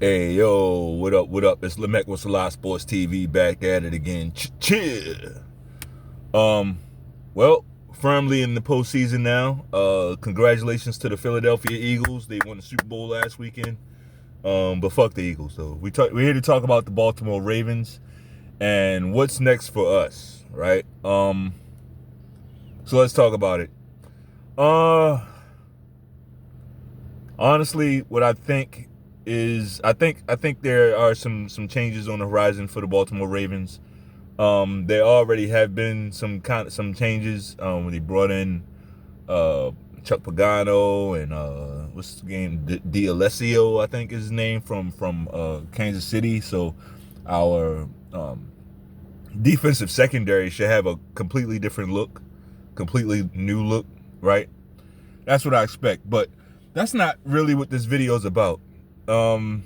Hey, yo, what up, what up? It's Lamech with Salah Sports TV back at it again. Chill. Um, well, firmly in the postseason now. Congratulations to the Philadelphia Eagles. They won the Super Bowl last weekend. But fuck the Eagles, though. We're here to talk about the Baltimore Ravens and what's next for us, right? So let's talk about it. Uh, Honestly, what I think is I think there are some changes on the horizon for the Baltimore Ravens. There already have been some changes when they brought in uh, Chuck Pagano and what's the game D'Alessio, I think is his name, from Kansas City. So our defensive secondary should have a completely different look, completely new look, right? That's what I expect, but that's not really what this video is about. Um,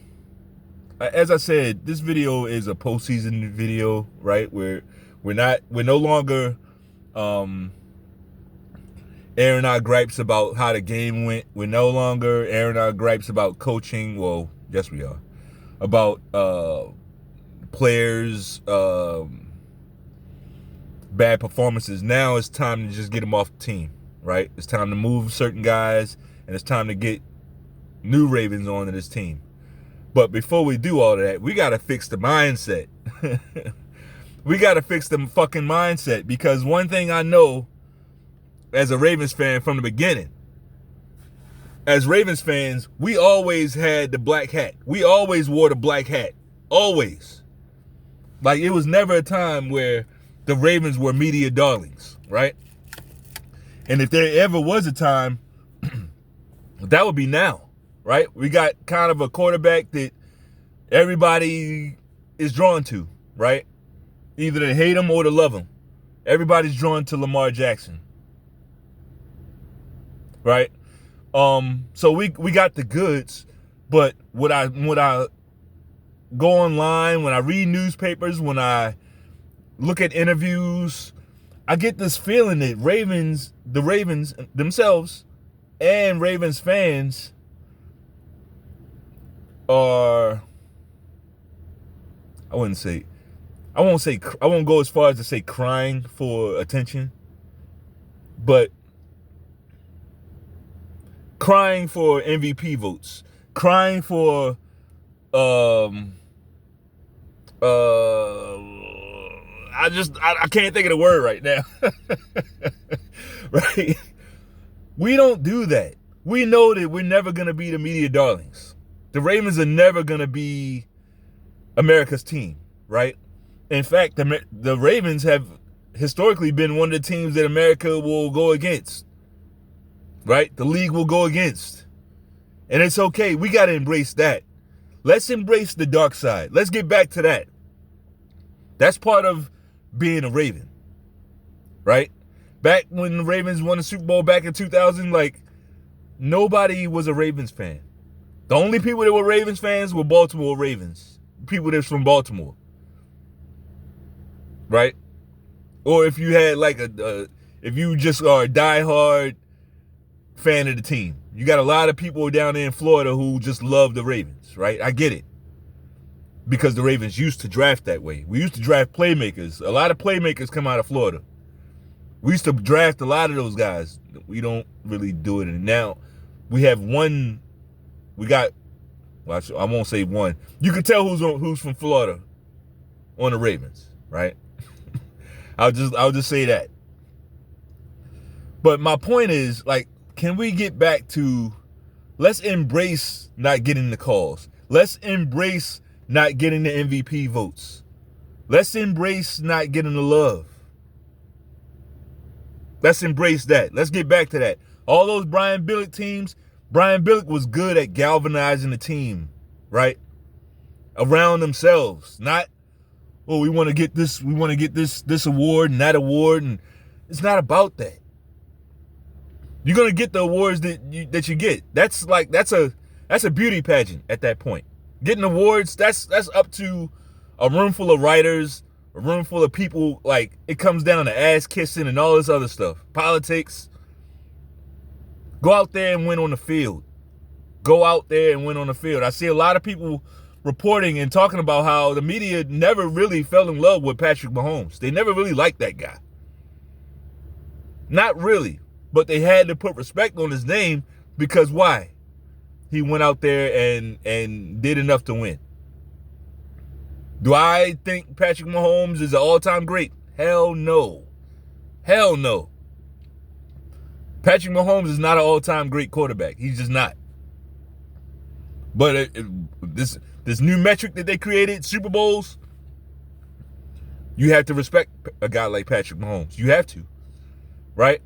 as I said, this video is a postseason video, right? We're no longer um, airing our gripes about how the game went. We're no longer airing our gripes about coaching. Well, yes, we are. About players' bad performances. Now it's time to just get them off the team, right? It's time to move certain guys, and it's time to get new Ravens onto this team. But before we do all of that, we got to fix the mindset. We got to fix the fucking mindset, because one thing I know as a Ravens fan from the beginning, as Ravens fans, we always had the black hat. We always wore the black hat. Always. Like, it was never a time where the Ravens were media darlings, right? And if there ever was a time, that would be now, right? We got kind of a quarterback that everybody is drawn to, right? Either to hate him or to love him. Everybody's drawn to Lamar Jackson, right? So we got the goods, but when I go online, when I read newspapers, when I look at interviews, I get this feeling that the Ravens themselves and Ravens fans are, I won't go as far as to say crying for attention, but crying for MVP votes, crying for I can't think of the word right now. Right? We don't do that. We know that we're never going to be the media darlings. The Ravens are never going to be America's team, right? In fact, the Ravens have historically been one of the teams that America will go against, right? The league will go against. And it's okay. We got to embrace that. Let's embrace the dark side. Let's get back to that. That's part of being a Raven, right? Back when the Ravens won the Super Bowl back in 2000, like, nobody was a Ravens fan. The only people that were Ravens fans were Baltimore Ravens. People that's from Baltimore. Right? Or if you had like if you just are a diehard fan of the team. You got a lot of people down there in Florida who just love the Ravens, right? I get it. Because the Ravens used to draft that way. We used to draft playmakers. A lot of playmakers come out of Florida. We used to draft a lot of those guys. We don't really do it. And now we have one. Well, I won't say one. You can tell who's from Florida on the Ravens, right? I'll just say that. But my point is, like, can we get back to, let's embrace not getting the calls. Let's embrace not getting the MVP votes. Let's embrace not getting the love. Let's embrace that. Let's get back to that. All those Brian Billick teams, Brian Billick was good at galvanizing the team, right? Around themselves. Not, oh, we want to get this award and that award, and it's not about that. You're gonna get the awards that you get. That's a beauty pageant at that point. Getting awards, that's up to a room full of writers, a room full of people. Like, it comes down to ass kissing and all this other stuff. Politics. Go out there and win on the field. go out there and win on the field. I see a lot of people reporting and talking about how the media never really fell in love with Patrick Mahomes. They never really liked that guy. Not really, but they had to put respect on his name because why? He went out there and did enough to win. Do I think Patrick Mahomes is an all-time great? Hell no. Hell no. Patrick Mahomes is not an all-time great quarterback. He's just not. But this new metric that they created, Super Bowls, you have to respect a guy like Patrick Mahomes. You have to, right?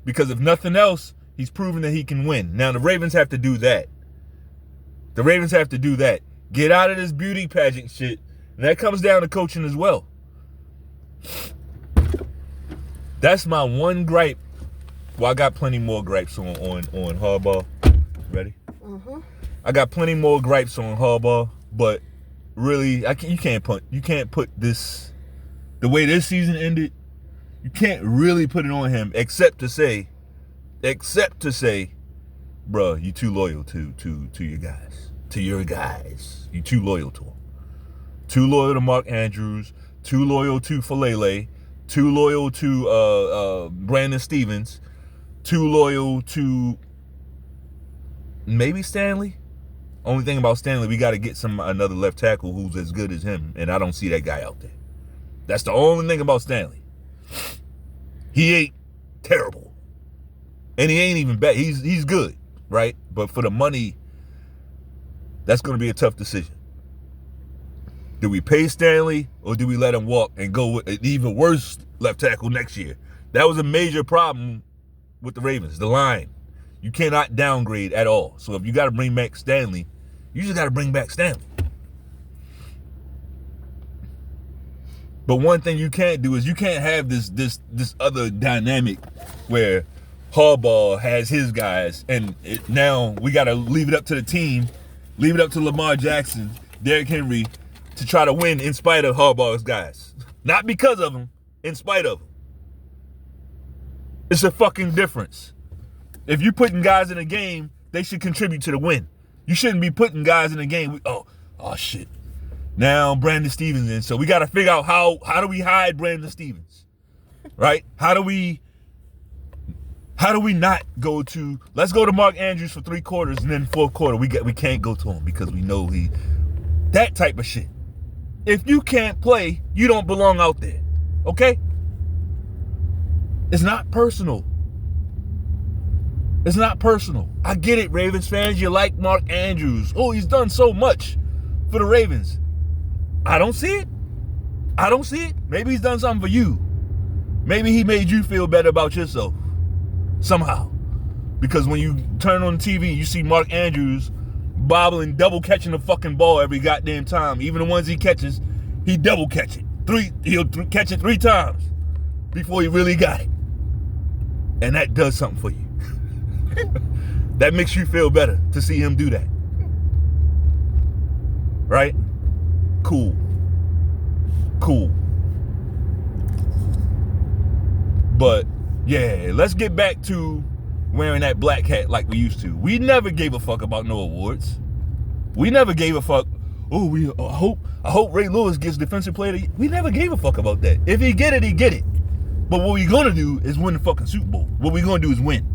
Because if nothing else, he's proven that he can win. Now, the Ravens have to do that. The Ravens have to do that. Get out of this beauty pageant shit. And that comes down to coaching as well. That's my one gripe. Well, I got plenty more gripes on Harbaugh. Ready? Mm-hmm. I got plenty more gripes on Harbaugh, but really, you can't put this, the way this season ended, you can't really put it on him except to say, bruh, you too loyal to your guys. To your guys. You too loyal to them. Too loyal to Mark Andrews, too loyal to Falele, too loyal to Brandon Stevens, too loyal to maybe Stanley. Only thing about Stanley, we got to get another left tackle who's as good as him, and I don't see that guy out there. That's the only thing about Stanley. He ain't terrible, and he ain't even bad. He's good, right? But for the money, that's going to be a tough decision. Do we pay Stanley or do we let him walk and go with an even worse left tackle next year? That was a major problem with the Ravens, the line. You cannot downgrade at all. So if you got to bring back Stanley, you just got to bring back Stanley. But one thing you can't do is you can't have this other dynamic where Harbaugh has his guys and now we got to leave it up to the team, leave it up to Lamar Jackson, Derrick Henry, to try to win in spite of Harbaugh's guys. Not because of them, in spite of them. It's a fucking difference. If you're putting guys in a game, they should contribute to the win. You shouldn't be putting guys in a game. Oh shit. Now Brandon Stevens in. So we got to figure out how do we hide Brandon Stevens? Right? How do we not go to, let's go to Mark Andrews for 3 quarters and then 4th quarter we can't go to him because we know that type of shit. If you can't play, you don't belong out there. Okay? It's not personal. It's not personal. I get it, Ravens fans. You like Mark Andrews. Oh, he's done so much for the Ravens. I don't see it. I don't see it. Maybe he's done something for you. Maybe he made you feel better about yourself. Somehow. Because when you turn on the TV, you see Mark Andrews bobbling, double catching the fucking ball every goddamn time. Even the ones he catches, he double catch it. He'll catch it 3 times before he really got it. And that does something for you. That makes you feel better to see him do that. Right? Cool. But yeah, let's get back to wearing that black hat like we used to. We never gave a fuck about no awards. We never gave a fuck. I hope Ray Lewis gets defensive player of the year. We never gave a fuck about that. If he get it, he get it. But what we gonna do is win the fucking Super Bowl. What we gonna do is win.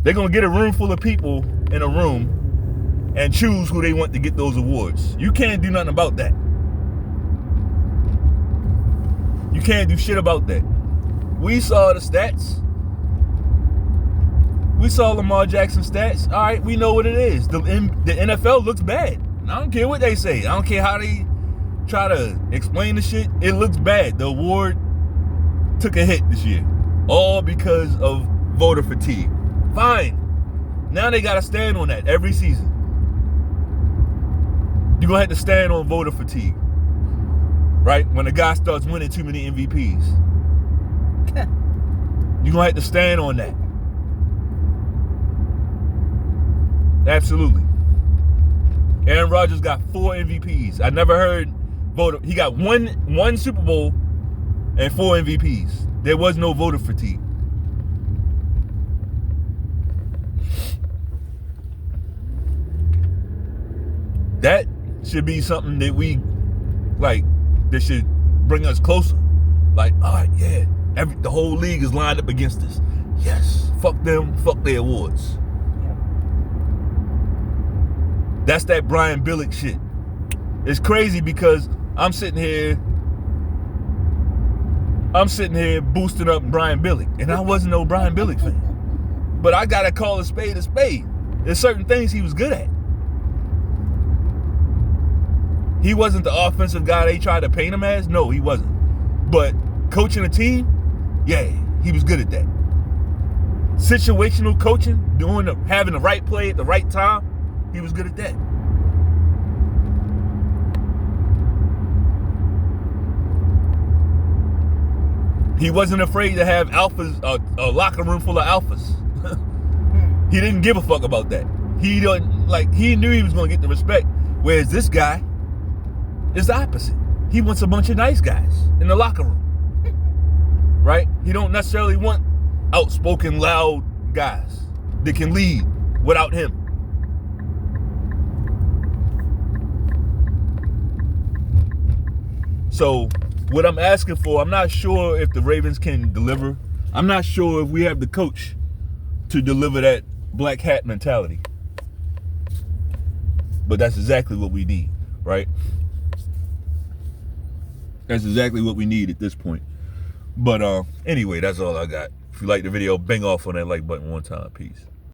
They're gonna get a room full of people in a room and choose who they want to get those awards. You can't do nothing about that. You can't do shit about that. We saw the stats. We saw Lamar Jackson's stats. All right, we know what it is. The NFL looks bad. I don't care what they say. I don't care how they try to explain the shit. It looks bad. The award took a hit this year. All because of voter fatigue. Fine. Now they got to stand on that every season. You're going to have to stand on voter fatigue. Right? When a guy starts winning too many MVPs. You're going to have to stand on that. Absolutely. Aaron Rodgers got 4 MVPs. I never heard voter. He got one Super Bowl and 4 MVPs. There was no voter fatigue. should be something that we like. That should bring us closer. Like, all right, yeah, the whole league is lined up against us. Yes, fuck them, fuck their awards. Yep. That's that Brian Billick shit. It's crazy because I'm sitting here boosting up Brian Billick, and I wasn't no Brian Billick fan. But I gotta call a spade a spade. There's certain things he was good at. He wasn't the offensive guy they tried to paint him as. No, he wasn't. But coaching a team, yeah, he was good at that. Situational coaching, having the right play at the right time, he was good at that. He wasn't afraid to have alphas, a locker room full of alphas. He didn't give a fuck about that. He knew he was going to get the respect. Whereas this guy is the opposite. He wants a bunch of nice guys in the locker room. Right? He don't necessarily want outspoken, loud guys that can lead without him. So what I'm asking for, I'm not sure if the Ravens can deliver. I'm not sure if we have the coach to deliver that black hat mentality. But that's exactly what we need, right? That's exactly what we need at this point. But anyway, that's all I got. If you like the video, bang off on that like button one time. Peace.